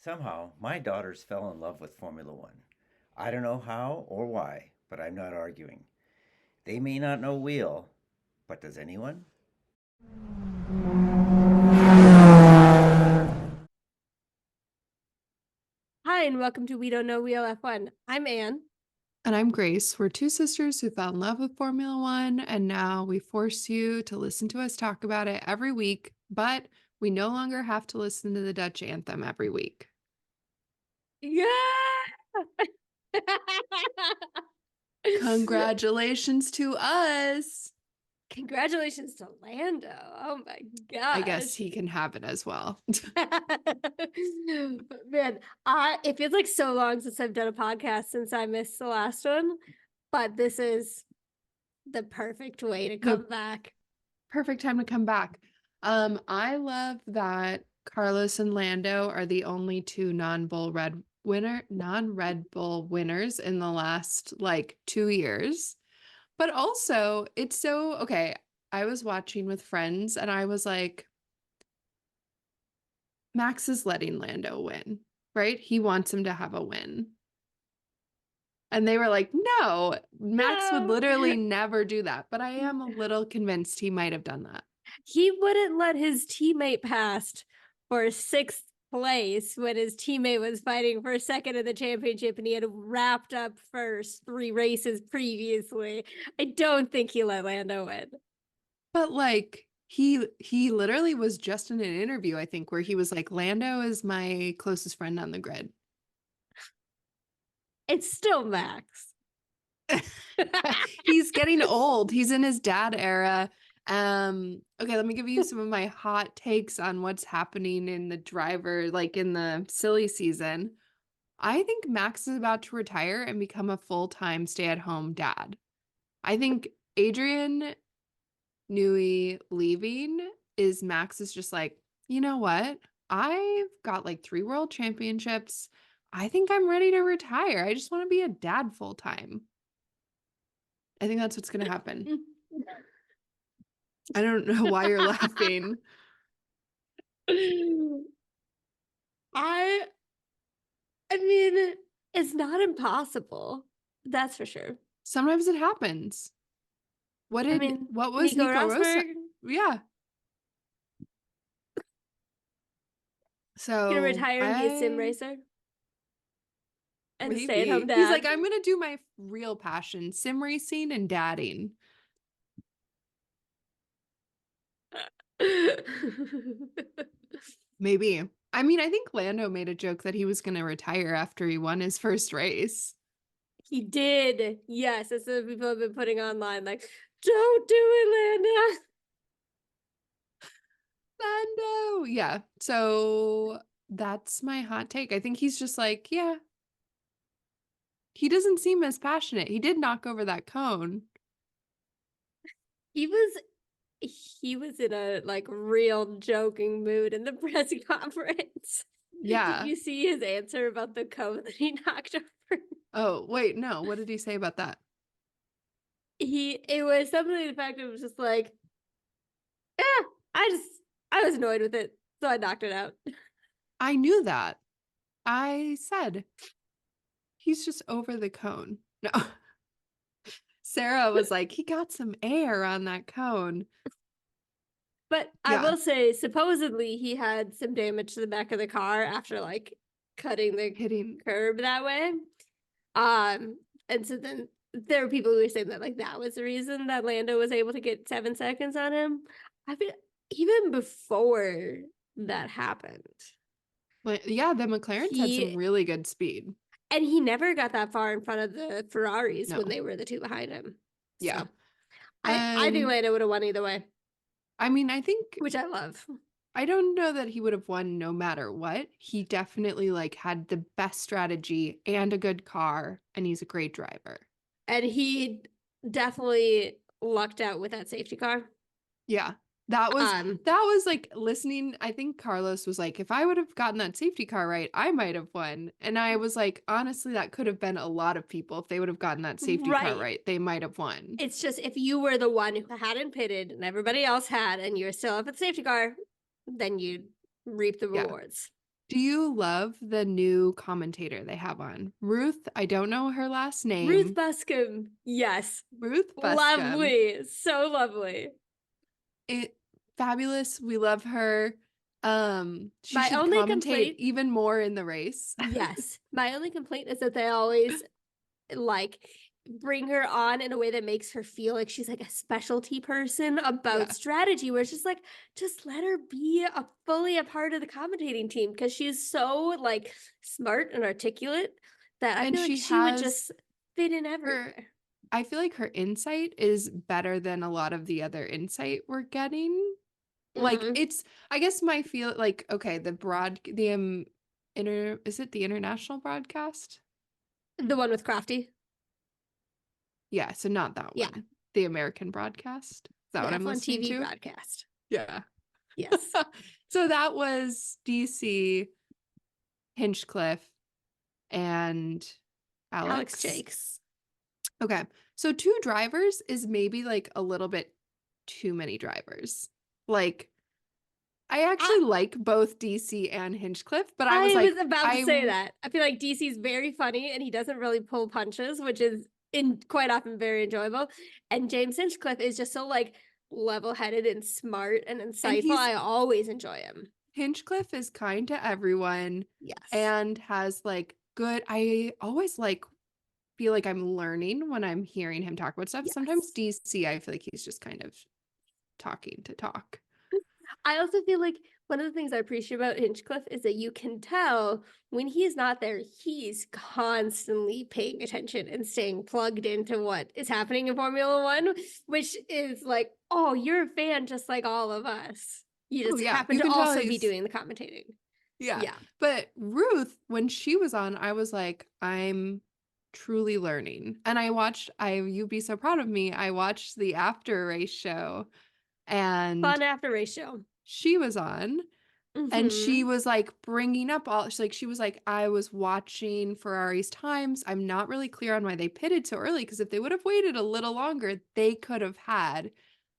Somehow, my daughters fell in love with Formula One. I don't know how or why, but I'm not arguing. They may not know wheel, but does anyone? Hi, and welcome to We Don't Know Wheel F1. I'm Anne. And I'm Grace. We're two sisters who fell in love with Formula One, and now we force you to listen to us talk about it every week, but we no longer have to listen to the Dutch anthem every week. Yeah! Congratulations to us. Congratulations to Lando. Oh my I guess gosh. he can have it as well. Man, it feels like so long since I've done a podcast since I missed the last one, but this is the perfect way to The come back. perfect time to come back. I love that Carlos and Lando are the only two non-Red Bull winners in the last like 2 years. But also, it's so okay. I was watching with friends and I was like, Max is letting Lando win, right? He wants him to have a win. And they were like, no, Max would No. literally never do that. But I am a little convinced he might have done that. He wouldn't let his teammate pass for sixth place when his teammate was fighting for second in the championship and he had wrapped up first 3 races previously. I don't think he let Lando win. But like he literally was just in an interview, I think, where he was like, Lando is my closest friend on the grid. It's still Max. He's getting old. He's in his dad era. Okay, let me give you some of my hot takes on what's happening in the driver, like in the silly season. I think Max is about to retire and become a full-time stay-at-home dad. I think Adrian Newey leaving is Max is just like, you know what? I've got like 3 world championships. I think I'm ready to retire. I just want to be a dad full time. I think that's what's going to happen. I don't know why you're laughing. I I mean, it's not impossible. That's for sure. Sometimes it happens. I mean, What was Nico Nico Rosa? Rosberg Yeah. gonna So retire and be a sim I racer and stay at home maybe he's like, dad. I'm gonna do my real passion, sim racing and dadding. Maybe. I mean, I think Lando made a joke that he was gonna retire after he won his first race. He did. Yes, that's what people have been putting online. Like, don't do it, Landa. Lando. Yeah. So that's my hot take. I think he's just like, yeah, he doesn't seem as passionate. He did knock over that cone. He was he was in a like real joking mood in the press conference. Did Yeah. you see his answer about the cone that he knocked over? Oh, wait, no. What did he say about that? It was something to the fact it was just like, yeah, I was annoyed with it, so I knocked it out. I knew that. I said he's just over the cone. No. Sarah was like, he got some air on that cone. But I Yeah. will say, supposedly he had some damage to the back of the car after like cutting the Hitting. curb that way. And so then there were people who were saying that like that was the reason that Lando was able to get 7 seconds on him. I mean, even before that happened, Yeah, the McLarens had some he really good speed. and he never got that far in front of the Ferraris when No. they were the two behind him. Yeah. So I think And Lando would have won either way, I mean, I think which I love. I don't know that he would have won no matter what. He definitely like had the best strategy and a good car, and he's a great driver. And he definitely lucked out with that safety car. Yeah. That was Um, that was like listening. I think Carlos was like, if I would have gotten that safety car right, I might have won. And I was like, honestly, that could have been a lot of people. If they would have gotten that safety car right. right, they might have won. It's just if you were the one who hadn't pitted and everybody else had, and you're still up at the safety car, then you'd reap the Yeah. rewards. Do you love the new commentator they have on? Ruth, I don't know her last Ruth name. Buscombe. Yes. Ruth Buscombe. Lovely. So lovely. Fabulous. We love her. She My should only commentate complaint, even more in the race. yes. My only complaint is that they always like bring her on in a way that makes her feel like she's like a specialty person about Yeah. strategy, where it's just like, just let her be fully a part of the commentating team, because she's so like smart and articulate that I And feel like she she would has just fit in everywhere. I feel like her insight is better than a lot of the other insight we're getting. Like Mhm. it's, I guess my feel like, okay, is it the international broadcast? The one with Crafty. Yeah, so not that Yeah. one. The American broadcast. Is that The what I'm F1 listening TV to? broadcast. Yeah. Yes. So that was DC, Hinchcliffe, and Alex Alex. Jakes. Okay. So 2 drivers is maybe like a little bit too many drivers. Like I actually like both DC and Hinchcliffe, but I was I like, was about to say that. I feel like DC's very funny and he doesn't really pull punches, which is quite often very enjoyable. And James Hinchcliffe is just so like level-headed and smart and and insightful. I always enjoy him. Hinchcliffe is kind to everyone Yes. and has like good, I always like feel like I'm learning when I'm hearing him talk about stuff. Yes. Sometimes DC, I feel like he's just kind of talking to talk. I also feel like one of the things I appreciate about Hinchcliffe is that you can tell when he's not there, he's constantly paying attention and staying plugged into what is happening in Formula One, which is like, oh, you're a fan just like all of us. You Oh just yeah, happen you to can tell also be he's doing the commentating. yeah. Yeah. But Ruth, when she was on, I was like, I'm truly learning. And you'd be so proud of me. I watched the after race show and Fun after race show. she was on and she Mm-hmm. was like bringing up she was like, I was watching Ferrari's times. I'm not really clear on why they pitted so early because if they would have waited a little longer, they could have had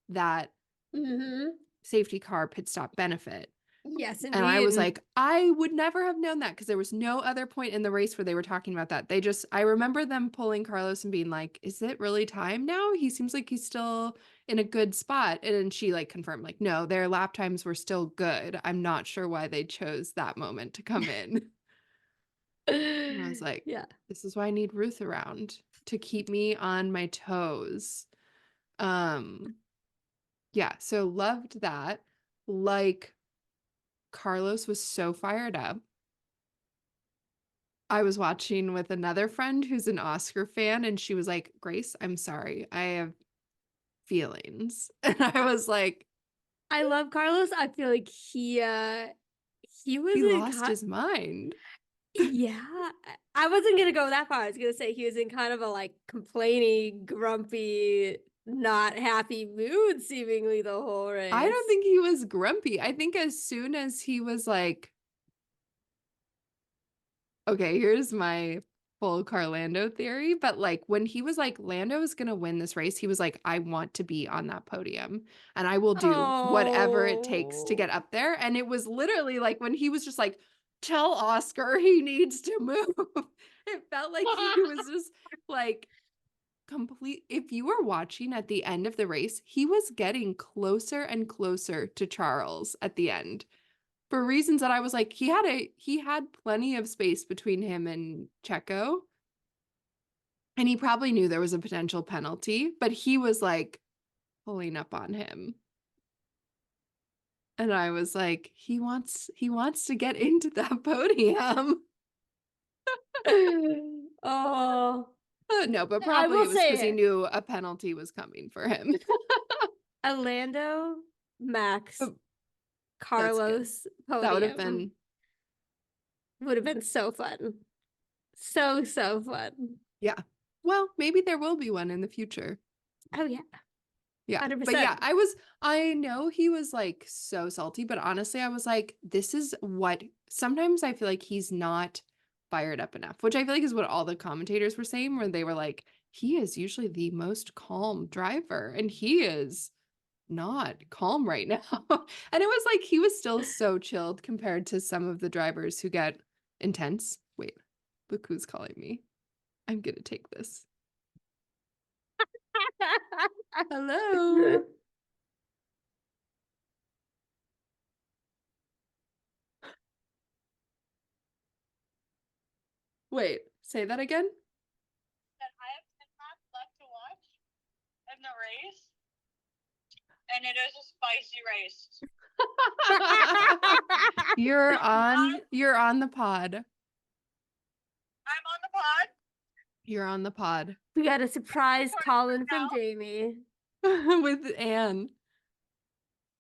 that Mm-hmm. safety car pit stop benefit. Yes, And I was indeed. like, I would never have known that because there was no other point in the race where they were talking about that. I remember them pulling Carlos and being like, is it really time now? He seems like he's still in a good spot. And then she like confirmed, like, no, their lap times were still good. I'm not sure why they chose that moment to come in. And I was like, Yeah. this is why I need Ruth around to keep me on my toes. Yeah, so loved that. Like, Carlos was so fired up. I was watching with another friend who's an Oscar fan, and she was like, Grace, I'm sorry. I have feelings. And I was like, I love Carlos. I feel like he was he in lost his mind. yeah. I wasn't gonna go that far. I was gonna say he was in kind of a like complaining, grumpy, not happy mood seemingly the whole race. I don't think he was grumpy. I think as soon as he was like, okay, here's my full Carlando theory, but like when he was like, Lando is gonna win this race, he was like, I want to be on that podium and I will do whatever it takes to get up there. And it was literally like when he was just like, tell Oscar he needs to move. It felt like he was just like complete. If you were watching at the end of the race, he was getting closer and closer to Charles at the end for reasons that I was like, he had plenty of space between him and Checo. And he probably knew there was a potential penalty, but he was like pulling up on him. And I was like, he wants to get into that podium. Oh, No, but I probably will it was because he say knew a penalty was coming for him. Lando, Max, That's good. Carlos That would have podium been so fun. So fun. yeah. Well, maybe there will be one in the future. Oh yeah. Yeah. 100%. But yeah, I know he was like so salty, but honestly, I was like, this is what sometimes I feel like he's not fired up enough, which I feel like is what all the commentators were saying, where they were like, he is usually the most calm driver, and he is not calm right now. And it was like he was still so chilled compared to some of the drivers who get intense. Wait, look who's calling me. I'm gonna take this. Hello. Wait, say that again. That I have 10 laps left to watch in the race, and it is a spicy race. You're on the pod. I'm on the pod. You're on the pod We got a surprise Colin from now. Jamie. with Anne.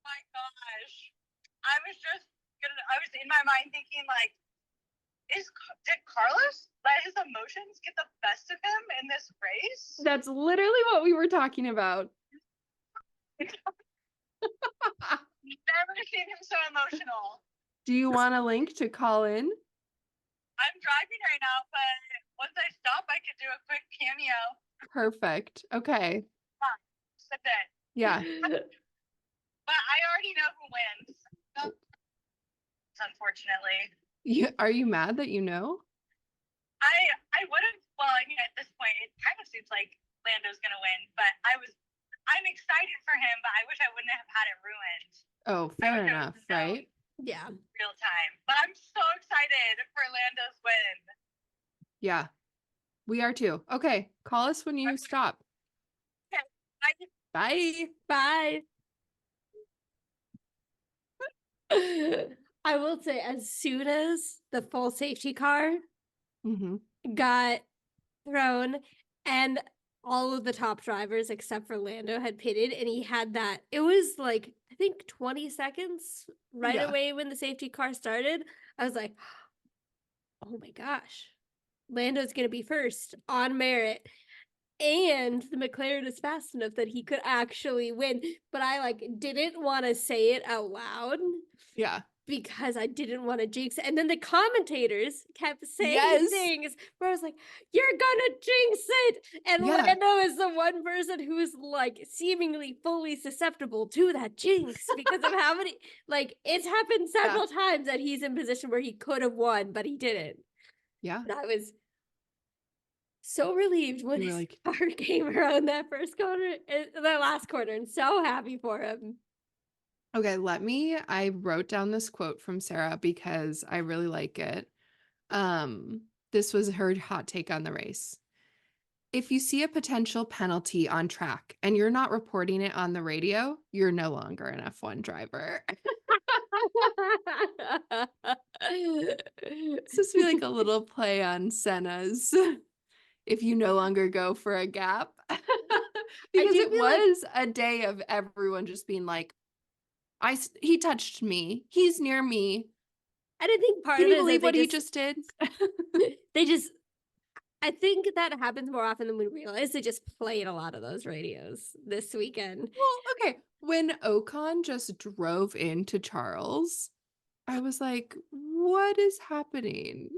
My gosh, I was in my mind thinking like, did Carlos let his emotions get the best of him in this race? That's literally what we were talking about. Never seen him so emotional. Do you want a link to call in? I'm driving right now, but once I stop, I could do a quick cameo. Perfect. Okay. Just a bit. Yeah. But I already know who wins. Unfortunately. Are you mad that you know? I would have, well, I mean, at this point, it kind of seems like Lando's going to win, but I'm excited for him, but I wish I wouldn't have had it ruined Oh, fair enough, right? Yeah. real time. But I'm so excited for Lando's win. Yeah. We are too. Okay. Call us when you stop. I Bye. Bye. I will say, as soon as the full safety car Mm-hmm. got thrown and all of the top drivers except for Lando had pitted, and he had that, it was like, I think 20 seconds right Yeah. away when the safety car started. I was like, oh my gosh, Lando's going to be first on merit. And the McLaren is fast enough that he could actually win. But I like didn't want to say it out loud Yeah. because I didn't want to jinx it. And then the commentators kept saying Yes. things where I was like, you're gonna jinx it. And Yeah. Lando is the one person who is like seemingly fully susceptible to that jinx because of how many, like, it's happened several times that he's in position where he could have won, but he didn't. Yeah. And I was so relieved when You were his like, car came around that first corner, that last corner, and so happy for him. okay, I wrote down this quote from Sarah because I really like it. This was her hot take on the race. If you see a potential penalty on track and you're not reporting it on the radio, you're no longer an F1 driver. It's supposed to be like a little play on Senna's if you no longer go for a gap. Because do it feel like- was a day of everyone just being like, he touched me. He's near me. I didn't think part Can of you it is believe that what he just did? I think that happens more often than we realize. They just played a lot of those radios this weekend. Well, okay. When Ocon just drove into Charles, I was like, what is happening?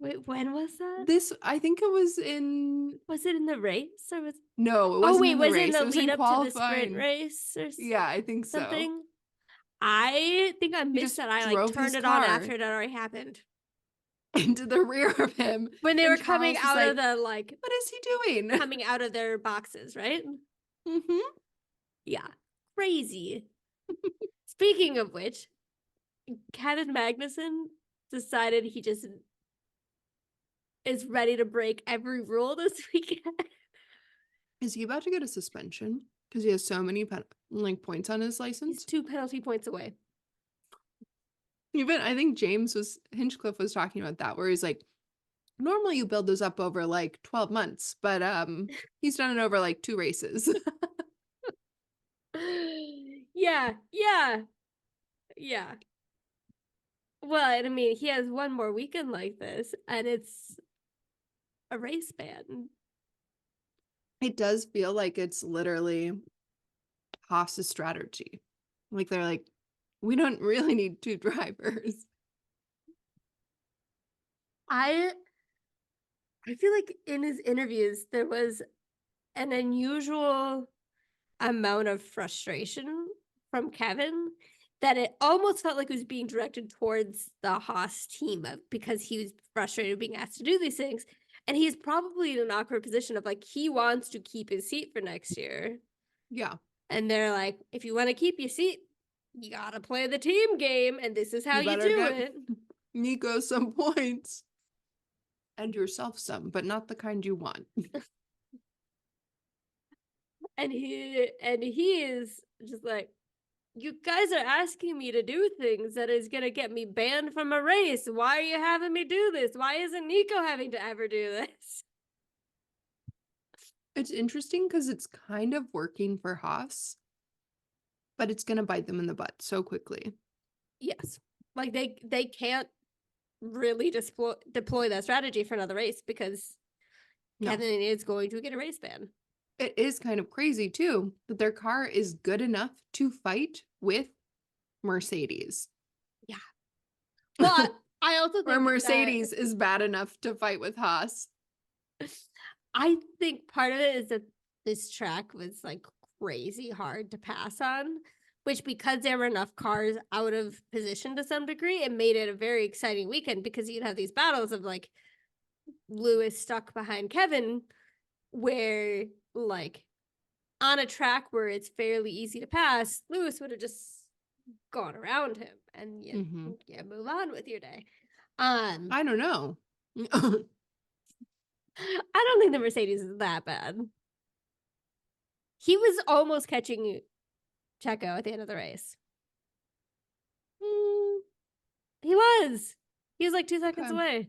Wait, when was that? I think it was in, Was it in the race or was? no, it wasn't in the was race. it in the was lead up to the sprint qualifying. race or Yeah, I think so. something? I think I missed just that. I drove like turned his it on car. after it already happened. Into the rear of him. When they and were coming Charles was out of like, the like what is he doing? coming out of their boxes, right? Mm-hmm. Yeah. Crazy. Speaking of which, Kevin Magnussen decided he just is ready to break every rule this weekend. Is he about to get a suspension? Because he has so many points on his license. He's 2 penalty points away. Even I think Hinchcliffe was talking about that, where he's like, normally you build those up over like 12 months, but he's done it over like 2 races. Yeah. Well, I mean, he has one more weekend like this, and it's a race ban. It does feel like it's literally Haas's strategy. Like they're like, we don't really need 2 drivers. I feel like in his interviews there was an unusual amount of frustration from Kevin that it almost felt like it was being directed towards the Haas team because he was frustrated being asked to do these things. And he's probably in an awkward position of like, he wants to keep his seat for next year. Yeah. And they're like, if you want to keep your seat, you got to play the team game. And this is how you better do get it. Nico some points. And yourself some, but not the kind you want. And he is just like, you guys are asking me to do things that is going to get me banned from a race. Why are you having me do this? Why isn't Nico having to ever do this? It's interesting because it's kind of working for Haas, but it's going to bite them in the butt so quickly. Yes. Like they can't really deploy that strategy for another race because Kevin is going to get a race ban. It is kind of crazy too that their car is good enough to fight with Mercedes. Yeah. But I also think or Mercedes is bad enough to fight with Haas. I think part of it is that this track was like crazy hard to pass on, which because there were enough cars out of position to some degree, it made it a very exciting weekend because you'd have these battles of like Lewis stuck behind Kevin, where like on a track where it's fairly easy to pass, Lewis would have just gone around him and you move on with your day. I don't know. I don't think the Mercedes is that bad. He was almost catching Checo at the end of the race. He was like 2 seconds away.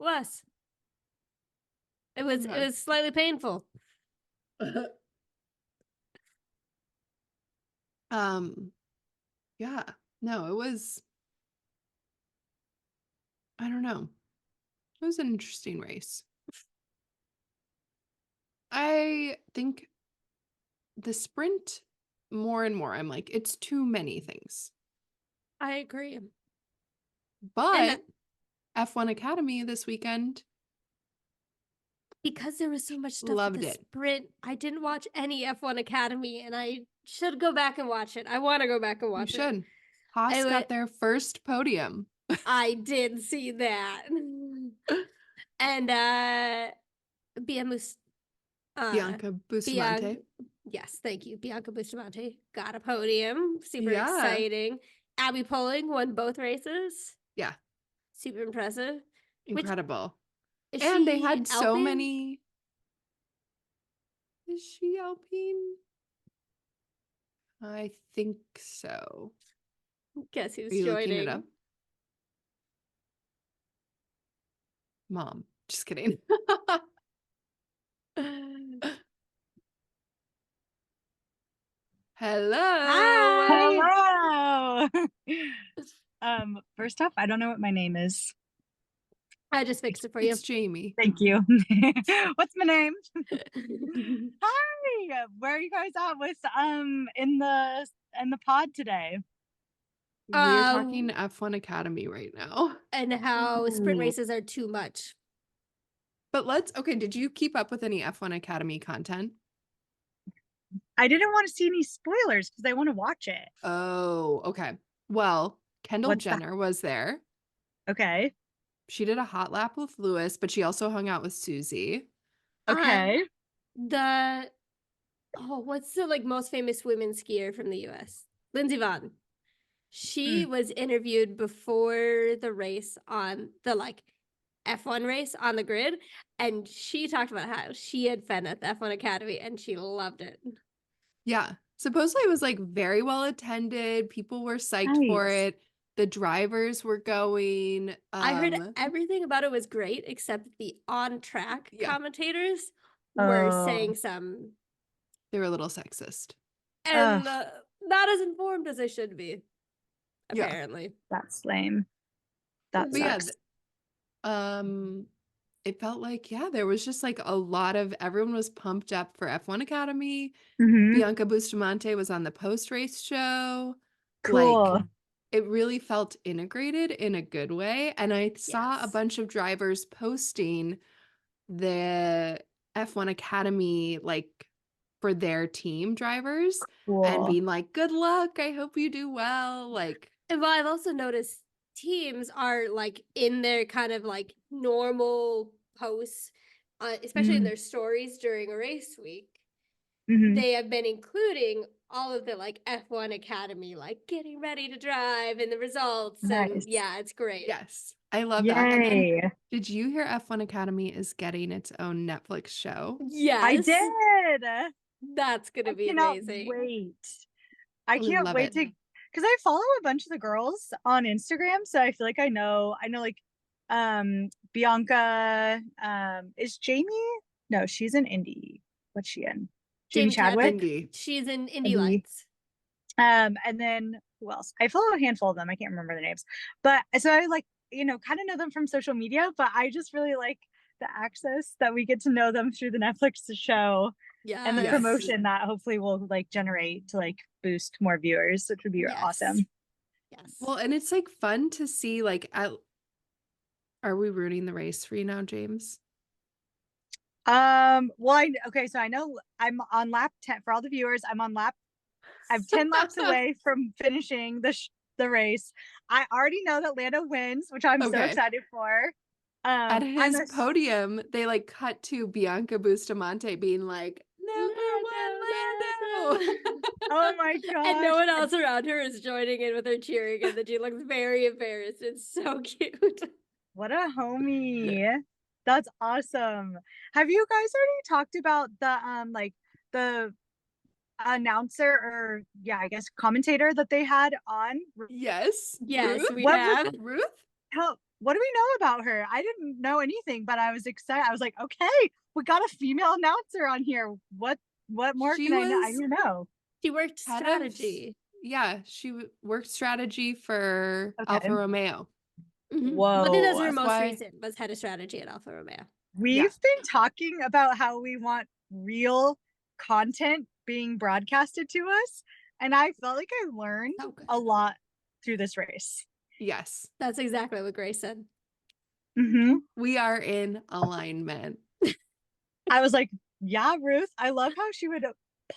Less. It was slightly painful. Yeah. No, it was, I don't know. It was an interesting race. I think the sprint more and more, I'm like, it's too many things. I agree. But F1 Academy this weekend, because there was so much stuff loved with the it. sprint, I didn't watch any F1 Academy, and I should go back and watch it. I want to go back and watch You should. it. Haas got their first podium. I did see that. And Bianca Bustamante. Yes, thank you. Bianca Bustamante got a podium. Super exciting. Abby Poling won both races. Yeah. Super impressive. Incredible. And they had so many. Is she Alpine? I think so. Guess who's Are you joining? looking it up? Mom. Just kidding. Hello. Hi. Hello. First off, I don't know what my name is. I just fixed it for you. It's Jamie. Thank you. What's my name? Hi. Where are you guys at with in the pod today? We're talking F1 Academy right now. And how sprint races are too much. But did you keep up with any F1 Academy content? I didn't want to see any spoilers because I want to watch it. Oh, okay. Well, Kendall Jenner was there. Okay. She did a hot lap with Lewis, but she also hung out with Susie. Okay. What's the like most famous women skier from the US? Lindsey Vonn. She was interviewed before the race on the like F1 race on the grid, and she talked about how she had fun at the F1 Academy and she loved it. Yeah. Supposedly it was like very well attended. People were psyched for it. The drivers were going. I heard everything about it was great, except the on-track commentators were saying some. They were a little sexist. And not as informed as they should be, apparently. Yeah. That's lame. That sucks. It felt like, there was just like a lot of, everyone was pumped up for F1 Academy. Bianca Bustamante was on the post-race show. Cool. Like, it really felt integrated in a good way. And I saw a bunch of drivers posting the F1 Academy, like, for their team drivers and Cool. being like, good luck. I hope you do well. Like, And well, I've also noticed teams are like in their kind of like normal posts, especially in Mhm. their stories during a race week. Mhm. They have been including all of the like F1 Academy, like getting ready to drive and the results. And Nice. yeah, it's great. yes, I love that. And then, Yay. did you hear F1 Academy is getting its own Netflix show? I Yes. did. That's I gonna be cannot amazing. wait. I We can't love wait it. to, because I follow a bunch of the girls on Instagram, so I feel like I know like Bianca, is Jamie? No, she's in Indy. What's she in? Jamie Chadwick. Indy. She's in Indy Indy. Lights. And then who else? I follow a handful of them. I can't remember their names, but so I like, kind of know them from social media, but I just really like the access that we get to know them through the Netflix show Yeah. and the Yes. promotion that hopefully will like generate to like boost more viewers, which would be Yes. awesome. Yes. Well, and it's like fun to see, like, are we ruining the race for you now, James? Well, okay, so I know I'm on lap 10 for all the viewers. I'm 10 laps away from finishing the race. I already know that Lando wins, which I'm so Okay. excited for. At I'm his a- podium, they like cut to Bianca Bustamante being like, number one, Lando. oh my gosh. And no one else around her is joining in with her cheering, and then she looks very embarrassed. It's so cute. What a homie. That's awesome. Have you guys already talked about the like the announcer or I guess commentator that they had on? Yes. Yes, Ruth? we What have. Ruth? What do we know about her? I didn't know anything, but I was excited. I was like, okay, we got a female announcer on here. What more She can I know? I was don't know. She worked head of- strategy. Yeah, she worked strategy for Okay. Alfa Romeo. Mhm. Well, I think that's Whoa. her That's most why- recent, was head of strategy at Alfa Romeo. We've been talking about how we want real content being broadcasted to us, and I felt like I learned So good. a lot through this race. Yes. That's exactly what Grace said. Mm-hmm. We are in alignment. I was like, yeah, Ruth. I love how she would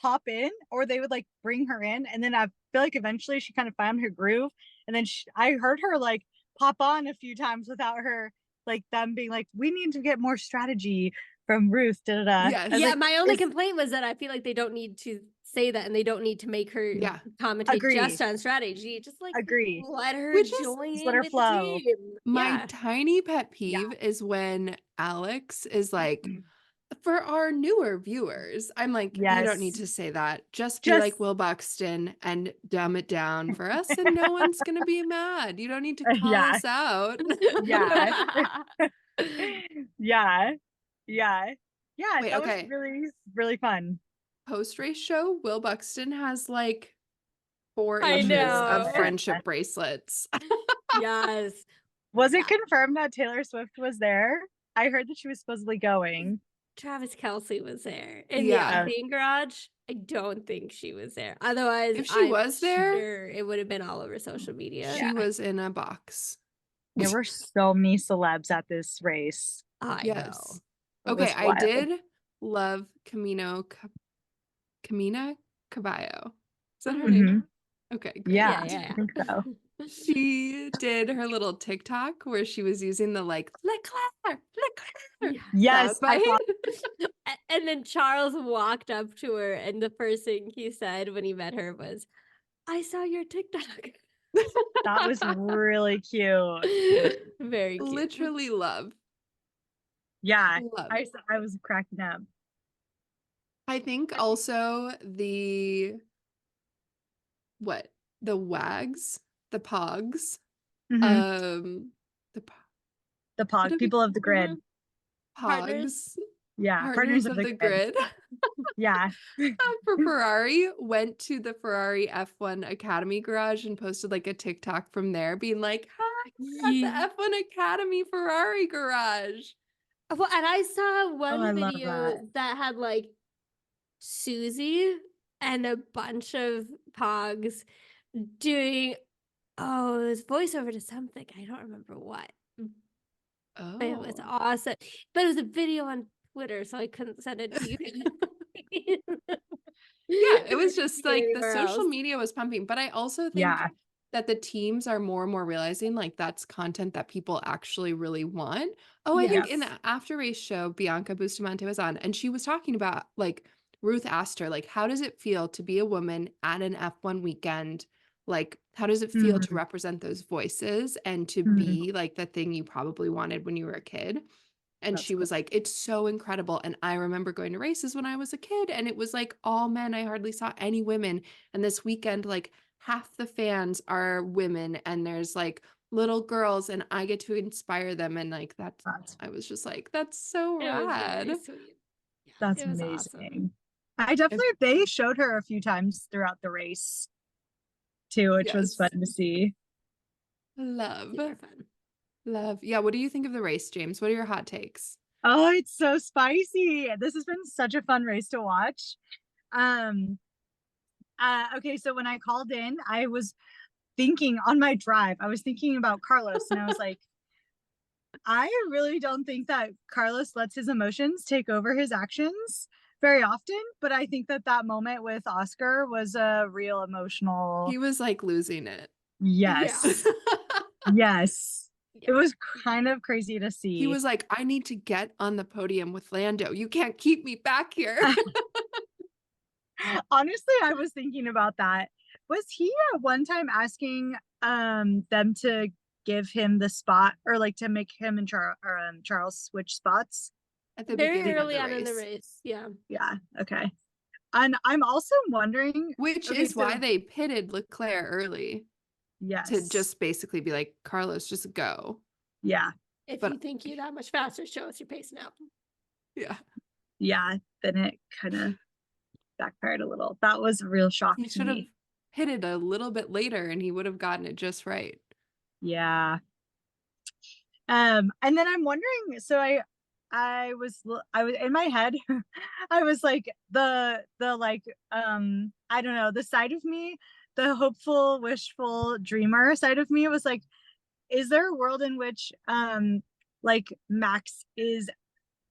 pop in, or they would like bring her in, and then I feel like eventually she kind of found her groove, and then I heard her like pop on a few times without her like them being like, we need to get more strategy from Ruth. Da, da, da. Yes. I was Yeah, like, my only is- complaint was that I feel like they don't need to say that, and they don't need to make her Yeah. commentate Agree. just on strategy. Just like Agree. let her Which is- join just in let her with flow. the team. My Yeah. tiny pet Yeah. peeve is when Alex is like, Mhm. for our newer viewers, I'm like, you don't need Yes. to say that. Just be like Just- Will Buxton and dumb it down for us, and no one's gonna be mad. You don't need to call Yeah. us out. Yeah. Yeah. Wait, That okay. was really, really fun. Post race show, Will Buxton has like 4 I inches know. of friendship bracelets. Yes. Was it confirmed that Taylor Swift was there? I heard that she was supposedly going. Travis Kelsey was there in Yeah. the Alpine garage. I don't think she was there. Otherwise, If she I'm was there, sure it would have been all over social media. she was in a box. There were so many celebs at this race. I Yes. It Okay, was I wild. did love Camina Caballo. Is that her name? Okay, great. Yeah, Yeah. I think so. She did her little TikTok where she was using the like Leclerc. Yeah. Yes, I soundbite. thought And then Charles walked up to her, and the first thing he said when he met her was, "I saw your TikTok." that was really cute. Very cute. Literally love. Yeah, Love. I was cracking up. I think also the wags, the pogs, Mhm. the The what POG, do we people of the call grid. them? Partners. Pogs, Yeah, partners of the grid. Yeah. For Ferrari, went to the Ferrari F1 Academy garage and posted like a TikTok from there being like, hi, we're at the F1 Academy Ferrari garage. Well, and I saw one I love video that had like Susie and a bunch of pogs doing it was voiceover to something. I don't remember what. Oh. But it was awesome. But it was a video on Twitter, so I couldn't send it to you. Yeah, it was just like the Anywhere social else. media was pumping. But I also think Yeah. that the teams are more and more realizing like that's content that people actually really want. Oh, I think in the Yes. after race show, Bianca Bustamante was on and she was talking about like Ruth asked her, like, how does it feel to be a woman at an F1 weekend? Like, how does it feel to represent those voices and to be like the thing you probably wanted when you were a kid? And That's she was cool. like, it's so incredible. And I remember going to races when I was a kid, and it was like all men. I hardly saw any women. And this weekend, like half the fans are women, and there's like little girls, and I get to inspire them. And like That's I was just like, that's so It was rad. very sweet. Yeah, that's it was awesome. amazing. I definitely they showed her a few times throughout the race too, which was Yes. fun to see. Love. Super fun. Love. Yeah. What do you think of the race, James? What are your hot takes? Oh, it's so spicy. This has been such a fun race to watch. Okay, so when I called in, I was thinking on my drive, I was thinking about Carlos, and I was like, I really don't think that Carlos lets his emotions take over his actions very often, but I think that that moment with Oscar was a real emotional He was like losing it. yes. Yes. It Yeah. was kind of crazy to see. He was like, I need to get on the podium with Lando. You can't keep me back here. Honestly, I was thinking about that. Was he at one time asking them to give him the spot or like to make him and Charles switch spots? At the Very beginning of early the on in the race. race. Yeah. Yeah, okay. And I'm also wondering, Which okay, is why so- they pitted Leclerc early yes, to just basically be like, Carlos, just go. yeah, If But- you think you're that much faster, show us your pace now. Yeah. then it kind of backfired a little. That was a real shock He to should have me. pitted a little bit later and he would have gotten it just right. Yeah. And then I'm wondering, so I was in my head, I was like the like I don't know, the side of me, the hopeful, wishful dreamer side of me was like, is there a world in which like Max is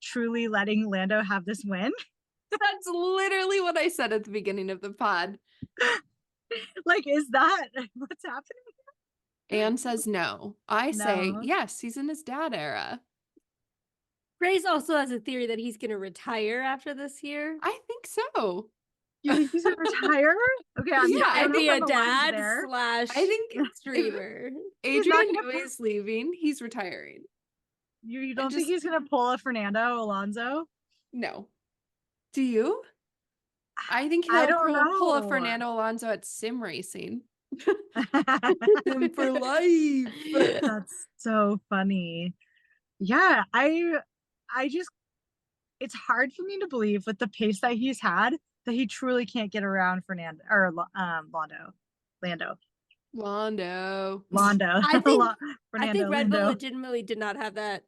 truly letting Lando have this win? That's literally what I said at the beginning of the pod. Like, is that what's happening? Anne says no. I say No. yes, he's in his dad era. Grace also has a theory that he's going to retire after this year. I think so. You think he's gonna retire? Okay, I Yeah, don't And know be if a I'm aligned dad there. slash I think streamer. He's not Adrian gonna Newey is leaving. He's retiring. You don't just- think he's gonna pull a Fernando Alonso? No. Do you? I think I he'll don't pull a know. Fernando Alonso at sim racing. Sim for life. That's so funny. Yeah, I just it's hard for me to believe with the pace that he's had that he truly can't get around Fernando or Lando. I think I Fernando, think Red Bull Lando. legitimately did not have that.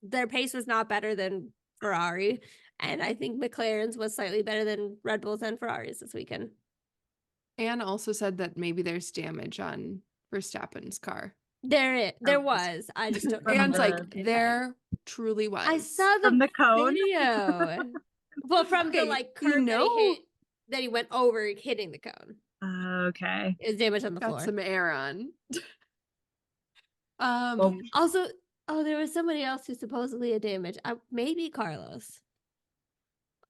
Their pace was not better than Ferrari, and I think McLaren's was slightly better than Red Bulls and Ferraris this weekend. Anne also said that maybe there's damage on Verstappen's car. There was. I just don't know. Anne's the- like, there truly was. I saw the From the cone? video. Well, from the Okay, like you curve know- that he went over hitting the cone. Okay. It was damage on the Got floor. some air on. Well, Also, there was somebody else who supposedly had damage. Maybe Carlos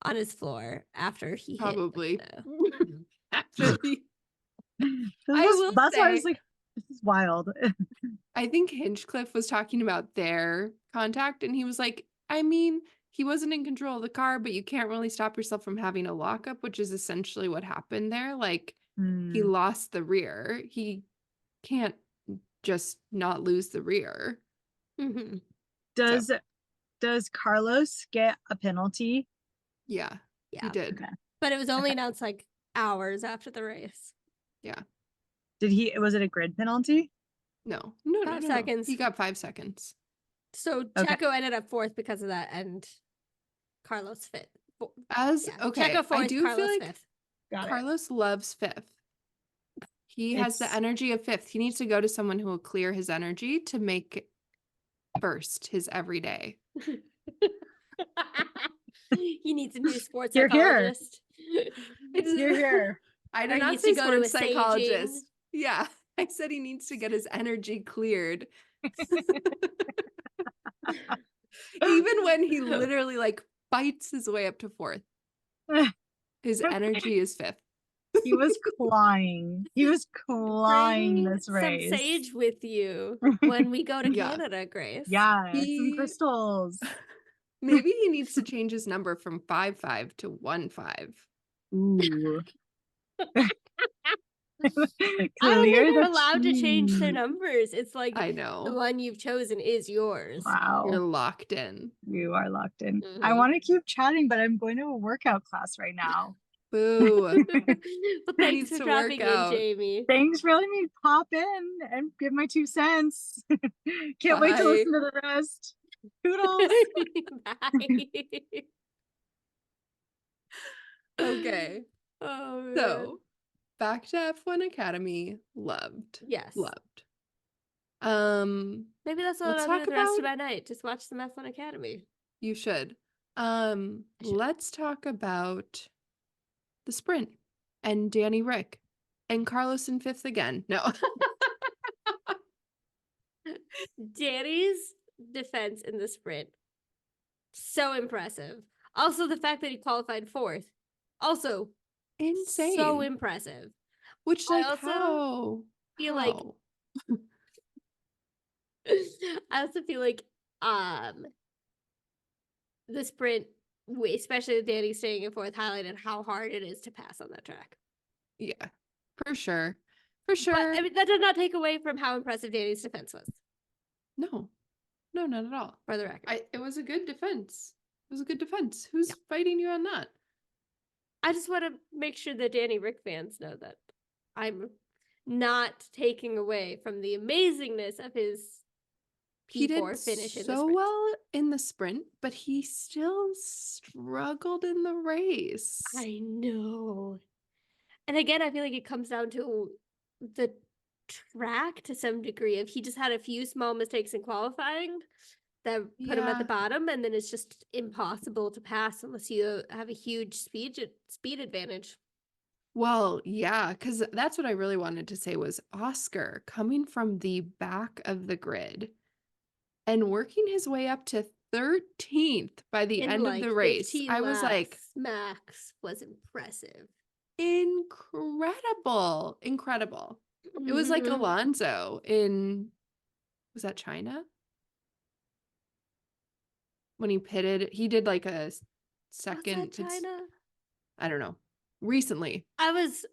on his floor after he Probably. hit. After he- will That's why I was say- like, this is wild. I think Hinchcliffe was talking about their contact, and he was like, I mean, he wasn't in control of the car, but you can't really stop yourself from having a lockup, which is essentially what happened there. Like, he lost the rear. He can't just not lose the rear. Mm-hmm. Does Carlos get a penalty? Yeah, he Yeah, did. Okay. but it was only Okay. announced like hours after the race. Was it a grid penalty? No. 5 seconds. He got 5 seconds. So Okay. Checo ended up fourth because of that, and Carlos fifth. Okay, Checo fourth, I do Carlos feel like fifth. Got it. Carlos loves fifth. He has the It's- energy of fifth. He needs to go to someone who will clear his energy to make first his everyday. He needs a new sports You're here. psychologist. You're here. I Or did he not needs say to go to a sports saging. psychologist. Yeah, I said he needs to get his energy cleared. Even when he literally like fights his way up to fourth, his energy is fifth. He was clawing. He was clawing Bring this some race. sage with you when we go to Yeah. Canada, Grace. Yeah, some He- crystals. Maybe he needs to change his number from 5-5 to 1-5. Ooh. I don't Clear think they're the allowed to change their cheese. numbers. It's like I the know. one you've chosen is yours. You're Wow. locked in. You are locked in. I Mhm. want to keep chatting, but I'm going to a workout class right now. Boo. Well, thanks needs for to dropping work in, out. Jamie. Thanks for letting me pop in and give my 2 cents. Can't wait to Bye. listen to the rest. Toodles. Bye. Okay. Oh man. So back to F1 Academy. Loved. Yes. Loved. Maybe that's what Let's I'll do talk the rest of about- my night. Just watch the F1 Academy. You should. should. Let's talk about the sprint and Danny Rick and Carlos in fifth again. No. Danny's defense in the sprint, so impressive. Also, the fact that he qualified fourth, also Insane. so impressive. Which I like also how? feel like How? I also feel like the sprint, especially with Danny staying in fourth, highlighted how hard it is to pass on that track. Yeah, for sure. For sure. But I mean, that did not take away from how impressive Danny's defense was, No, not at all. for the record. It was a good defense. It was a good defense. Who's fighting you on that? I just want to make sure that Danny Rick fans know that I'm not taking away from the amazingness of his He did P4 finish in the so sprint. well in the sprint, but he still struggled in the race. I know. And again, I feel like it comes down to the track to some degree. If he just had a few small mistakes in qualifying that put him at the Yeah. bottom, and then it's just impossible to pass unless you have a huge speed advantage. Well, yeah, because that's what I really wanted to say was Oscar coming from the back of the grid and working his way up to 13th by the In end of like the race. 15 I was like, laps max was impressive. incredible. It was like Mhm. Alonso was that China? When he pitted, he did like a Was second, that China? I don't know, recently. I was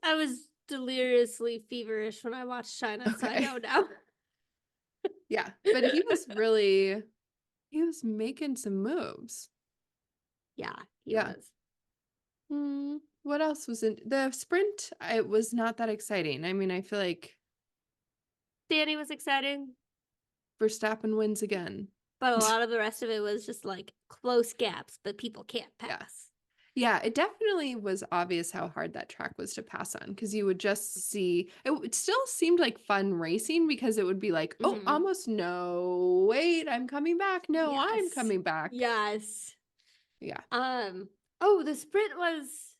deliriously feverish when I watched China, so I Okay. don't know. Yeah, but he was making some moves. Yeah, he Yeah. was. What else was in the sprint? It was not that exciting. I mean, I feel like Danny was exciting, Verstappen wins again. but a lot of the rest of it was just like close gaps, but people can't Yeah. pass. Yeah, it definitely was obvious how hard that track was to pass on because you would just see it still seemed like fun racing because it would be like, oh, Mhm. almost no, wait, I'm coming back. No, I'm Yes. coming back. Yes. Yeah. Oh, the sprint was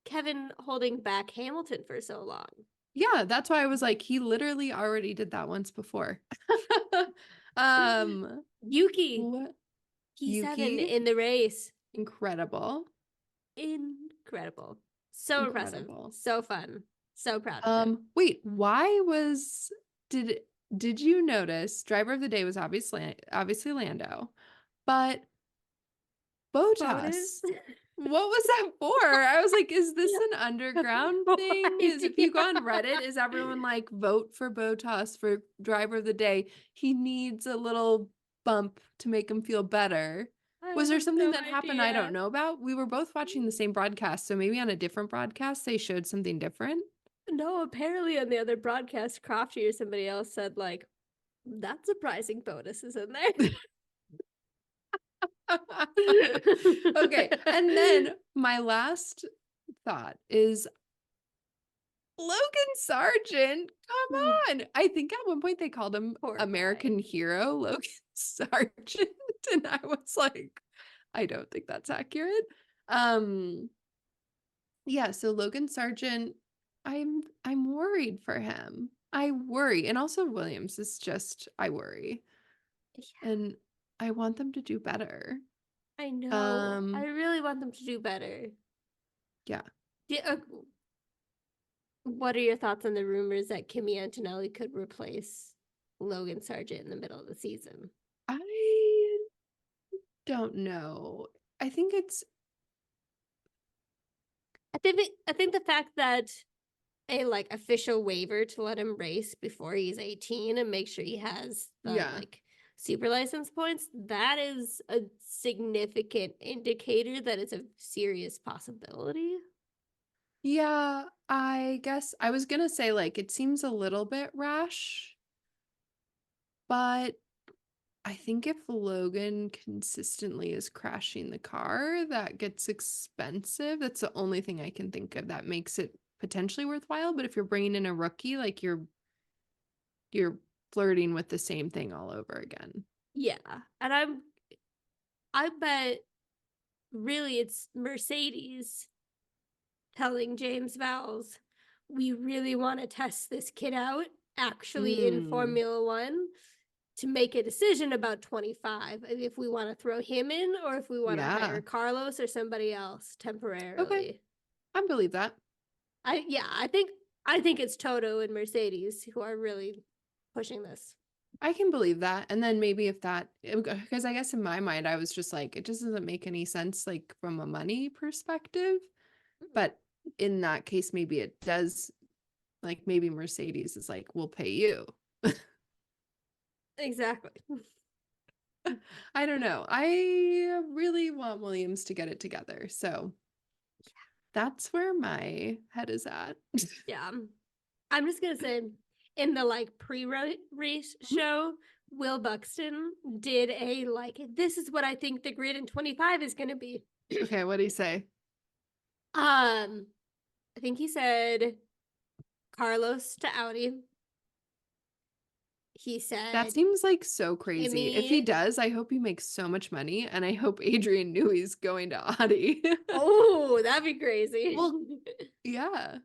Kevin holding back Hamilton for so long. Yeah, that's why I was like, he literally already did that once before. Yuki, What? P7 Yuki? in the race. Incredible. Incredible. So impressive. Incredible. So fun. So proud of him. Wait, why did you notice driver of the day was obviously Lando, but Bottas, Bonus? what was that for? I was like, is this an underground No thing? If you go on idea. Reddit, is everyone like vote for Bottas for driver of the day? He needs a little bump to make him feel better. Was there have something no that happened I don't idea. know about? We were both watching the same broadcast, so maybe on a different broadcast they showed something different. No, apparently on the other broadcast, Crofty or somebody else said, like, that surprising bonus is in there. Okay, and then my last thought is Logan Sargent. Come on. I think at one point they called him Poor American guy. hero Logan Sargent. And I was like, I don't think that's accurate. Yeah, so Logan Sargent, I'm worried for him. I worry. And also Williams is just I worry. Yeah, And I want them to do better. I know. I really want them to do better. Yeah. What are your thoughts on the rumors that Kimi Antonelli could replace Logan Sargent in the middle of the season? I don't know. I think it's I think the fact that a like official waiver to let him race before he's 18 and make sure he has the like super license points, that is a significant indicator that it's a serious possibility. Yeah, I guess I was gonna say like it seems a little bit rash, but I think if Logan consistently is crashing the car, that gets expensive. That's the only thing I can think of that makes it potentially worthwhile. But if you're bringing in a rookie, like you're flirting with the same thing all over again. Yeah, and I bet really it's Mercedes telling James Vowles, we really want to test this kid out actually in Formula One to make a decision about 25, if we want to throw him in or if we want to hire Carlos or somebody else temporarily. Okay, I believe that. I think it's Toto and Mercedes who are really pushing this. I can believe that. And then maybe if that, because I guess in my mind, I was just like, it just doesn't make any sense, like from a money perspective. But in that case, maybe it does, like maybe Mercedes is like, we'll pay you. Exactly. I don't know. I really want Williams to get it together. So that's where my head is at. Yeah. I'm just going to say, in the like pre-race show, Will Buxton did a like, this is what I think the grid in 25 is going to be. Okay, what did he say? I think he said Carlos to Audi. He said that seems like so crazy. If he does, I hope he makes so much money, and I hope Adrian Newey's going to Audi. Oh, that'd be crazy. Well, yeah.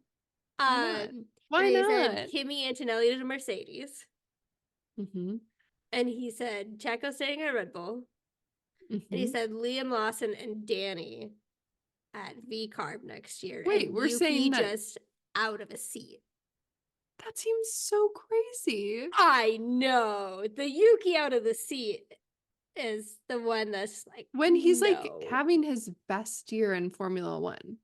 Why not? He said Kimi Antonelli to Mercedes. Mm-hmm. And he said Checo staying at Red Bull. Mm-hmm. And he said Liam Lawson and Danny at V Carb next year. Wait, and we're Yuki saying that just out of a seat. That seems so crazy. I know. The Yuki out of the seat is the one that's like when he's like having his best year in Formula One.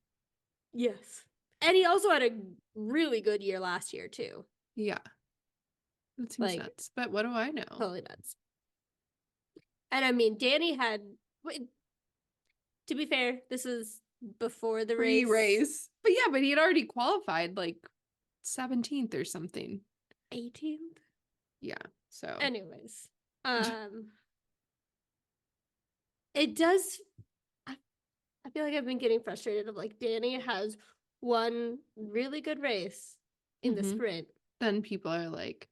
Yes. And he also had a really good year last year too. Yeah. That seems like, nuts. But what do I know? Totally nuts. And I mean, Danny had, to be fair, this was before the race. But yeah, but he had already qualified like 17th or something. 18th? Yeah. So anyways, it does, I feel like I've been getting frustrated of like Danny has one really good race in the sprint. Then people are like,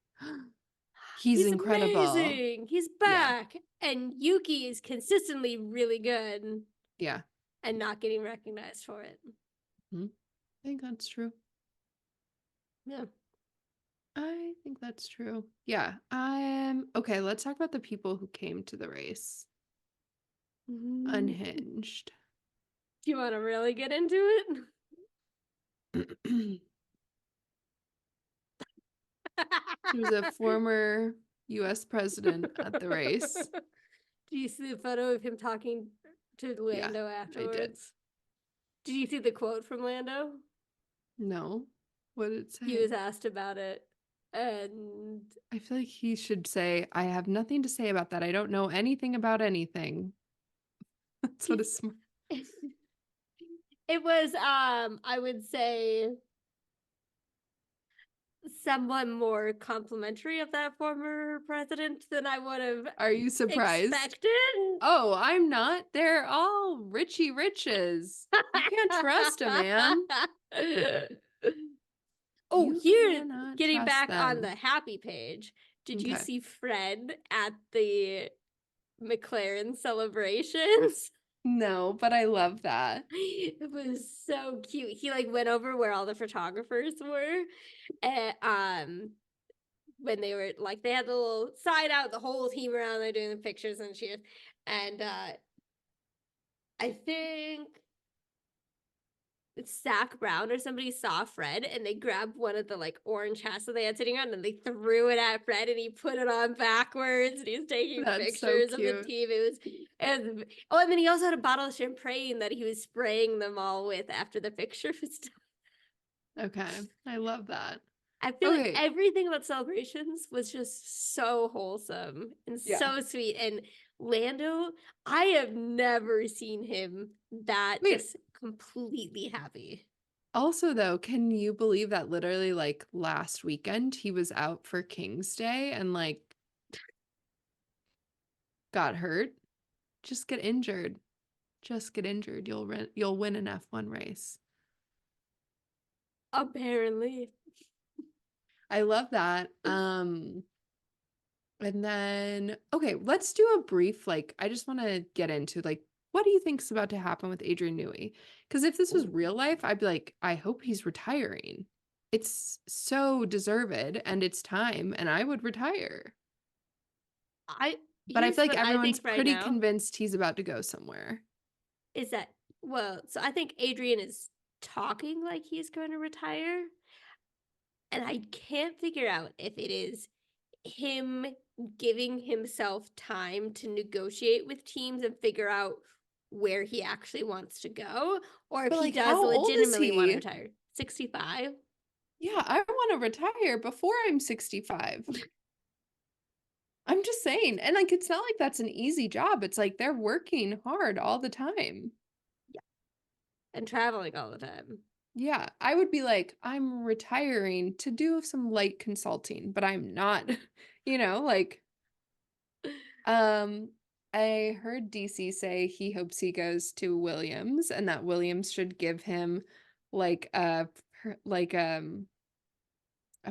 he's incredible. Amazing. He's back. Yeah. And Yuki is consistently really good. Yeah. And not getting recognized for it. I think that's true. Yeah. I think that's true. Yeah. Okay, let's talk about the people who came to the race. Unhinged. Do you want to really get into it? He was a former US president at the race. Do you see the photo of him talking to Lando afterwards? I did. Did you see the quote from Lando? No. What did it say? He was asked about it, and I feel like he should say, I have nothing to say about that. I don't know anything about anything. That's what it's smart. It was, I would say, somewhat more complimentary of that former president than I would have. Are you surprised? Expected? Oh, I'm not. They're all Richie Riches. You can't trust a man. Oh, here, getting back on the happy page. Did you see Fred at the McLaren celebrations? No, but I love that. It was so cute. He like went over where all the photographers were, and when they were like they had the little side out, the whole team around there doing the pictures and cheers, and I think Zach Brown or somebody saw Fred and they grabbed one of the like orange hats that they had sitting around and they threw it at Fred and he put it on backwards and he was taking That's so pictures of the cute. team. It was oh, and then he also had a bottle of champagne that he was spraying them all with after the picture was done. Okay, I love that. I feel Okay. like everything about celebrations was just so wholesome and Yeah. so sweet. And Lando, I have never seen him that Wait. just completely happy. Also, though, can you believe that literally like last weekend he was out for King's Day and like got hurt? Just get injured. Just get injured. You'll win an F1 race. Apparently. I love that. And then okay, let's do a brief like I just want to get into like what do you think's about to happen with Adrian Newey? Because if this was real life, I'd be like, I hope he's retiring. It's so deserved and it's time and I would retire. But I Here's feel like what I everyone's think right pretty now convinced he's about to go somewhere. is that well, so I think Adrian is talking like he's going to retire. And I can't figure out if it is him giving himself time to negotiate with teams and figure out where he actually wants to go, or if But, he like, does how old is legitimately want to he? retire. 65. Yeah, I want to retire before I'm 65. I'm just saying. And like it's not like that's an easy job. It's like they're working hard all the time. And traveling all the time. Yeah, I would be like, I'm retiring to do some light consulting, but I'm not, like I heard DC say he hopes he goes to Williams and that Williams should give him like a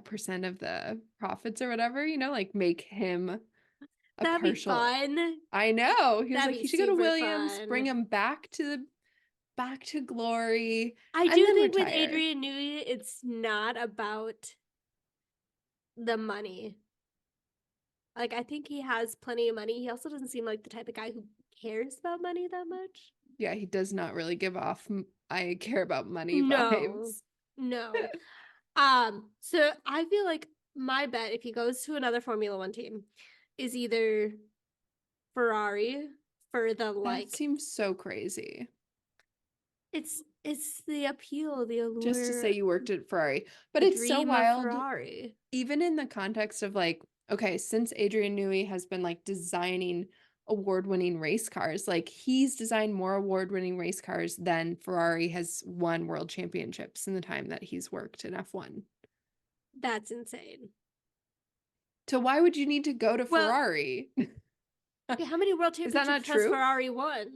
percent of the profits or whatever, like make him a That'd be partial. fun. I know. He was That'd like, be he should go to super Williams, bring fun. him back to glory. I and do then think with retire. Adrian Newey, it's not about the money. Like, I think he has plenty of money. He also doesn't seem like the type of guy who cares about money that much. Yeah, he does not really give off I care about money No. vibes. No. So I feel like my bet, if he goes to another Formula One team, is either Ferrari for the like. That seems so crazy. It's the appeal, the allure. Just to say you worked at Ferrari. But the it's so dream of wild, Ferrari. even in the context of like, okay, since Adrian Newey has been like designing award-winning race cars, like he's designed more award-winning race cars than Ferrari has won world championships in the time that he's worked in F1. That's insane. So why would you need to go to Well, Ferrari? Okay, how many world Is that not championships has true? Ferrari won?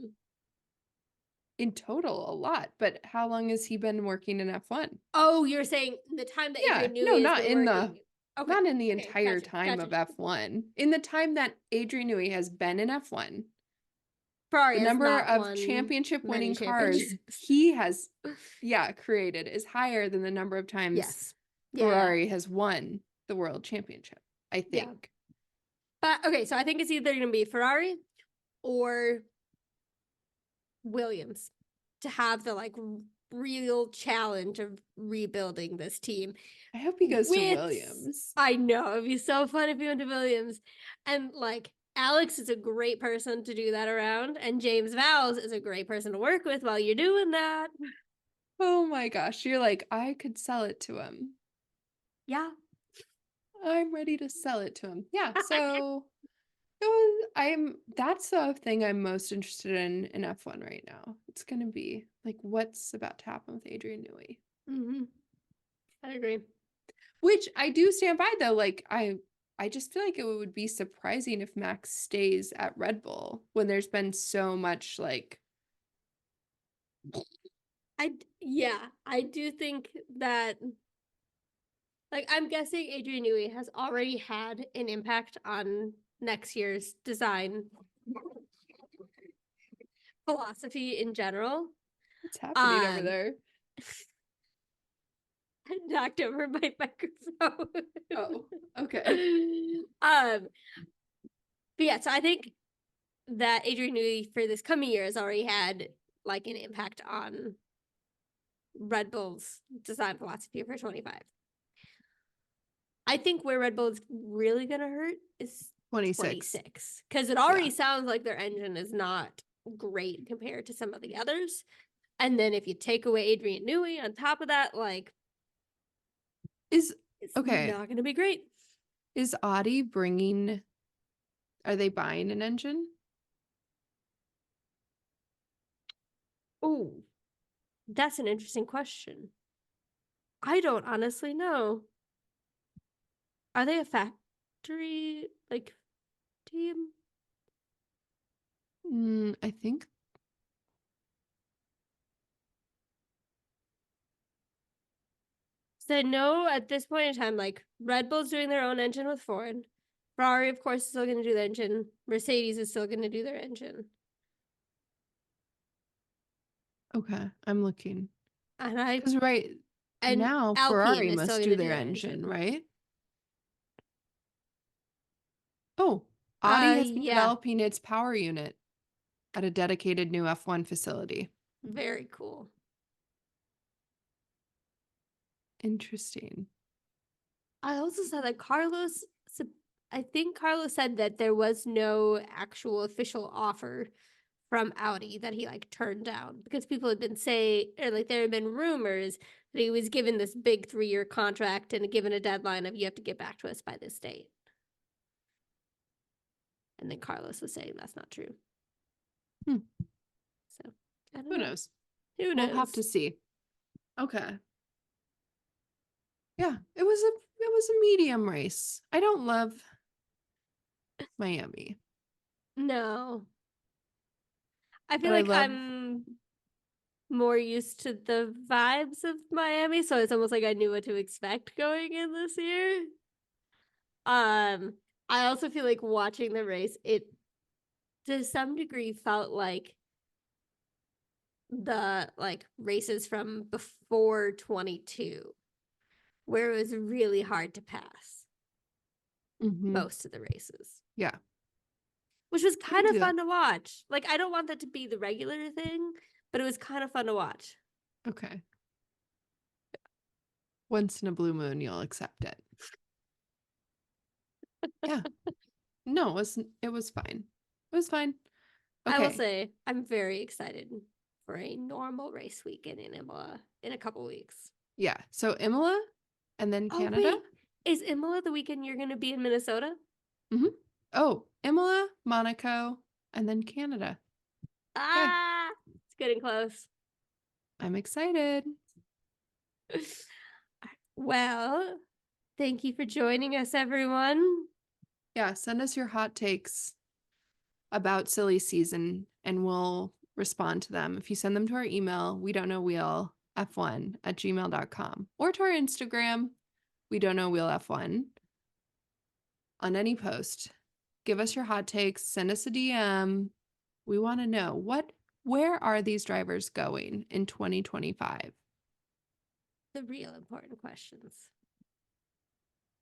In total, a lot. But how long has he been working in F1? Oh, you're saying the time that Yeah, Adrian Newey no, has not been in working. Okay, not in the okay, entire gotcha, time gotcha. of F1. In the time that Adrian Newey has been in F1, Ferrari the has number not of won championship many winning cars championships. he has created is higher than the number of times Yes. Yeah. Ferrari has won the world championship, I think. Yeah. But okay, so I think it's either going to be Ferrari or Williams to have the like real challenge of rebuilding this team. I hope he goes to Williams. I know, it'd be so fun if he went to Williams. And like Alex is a great person to do that around, and James Vowles is a great person to work with while you're doing that. Oh my gosh, you're like, I could sell it to him. Yeah. I'm ready to sell it to him. Yeah, so that's the thing I'm most interested in F1 right now. It's gonna be like what's about to happen with Adrian Newey. Mm-hmm. I agree. Which I do stand by though. Like I just feel like it would be surprising if Max stays at Red Bull when there's been so much like I do think that like I'm guessing Adrian Newey has already had an impact on next year's design philosophy in general. What's happening over Um, there? I knocked over my microphone. Oh, okay. But yeah, so I think that Adrian Newey for this coming year has already had like an impact on Red Bull's design philosophy for 25. I think where Red Bull is really going to hurt is 26 because it already sounds like their engine is not great compared to some of the others. And then if you take away Adrian Newey on top of that, like Is it's okay. not going to be great. Is Audi bringing? Are they buying an engine? Oh, that's an interesting question. I don't honestly know. Are they a factory like team? I think. So no, at this point in time, like Red Bull's doing their own engine with Ford. Ferrari, of course, is still going to do the engine. Mercedes is still going to do their engine. Okay, I'm looking. And I Because right and now Alpine Ferrari is still must gonna do their their engine, engine. right? Oh, Audi has been Yeah, developing its power unit at a dedicated new F1 facility. very cool. Interesting. I also saw that I think Carlos said that there was no actual official offer from Audi that he like turned down because people had been saying, or like there had been rumors that he was given this big 3-year contract and given a deadline of you have to get back to us by this date. And then Carlos was saying that's not true. Hmm. So I don't Who know. knows? Who knows? We'll have to see. Okay. Yeah, it was a medium race. I don't love Miami, No. I feel but I like love. I'm more used to the vibes of Miami, so it's almost like I knew what to expect going in this year. I also feel like watching the race, it to some degree felt like the like races from before 22, where it was really hard to pass most of the races. Yeah. Which was kind of see fun that. to watch. Like, I don't want that to be the regular thing, but it was kind of fun to watch. Okay. Once in a blue moon, you'll accept it. Yeah. No, it was fine. It was fine. I will Okay. say I'm very excited for a normal race weekend in Imola in a couple weeks. Yeah. So Imola and then Oh, Canada. wait. Is Imola the weekend you're going to be in Minnesota? Oh, Imola, Monaco, and then Canada. Ah, it's getting close. I'm excited. Well, thank you for joining us, everyone. Yeah, send us your hot takes about silly season and we'll respond to them. If you send them to our email, we don't know wheel f1@gmail.com or to our Instagram, we don't know wheel f1 on any post. Give us your hot takes, send us a DM. We want to know where are these drivers going in 2025? The real important questions.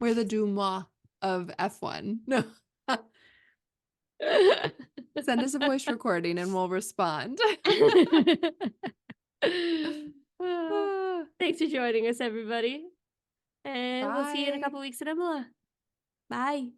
We're the Dumois of F1. No. Send us a voice recording and we'll respond. Thanks for joining us, everybody. And we'll see you in a Bye. couple weeks at Imola. Bye.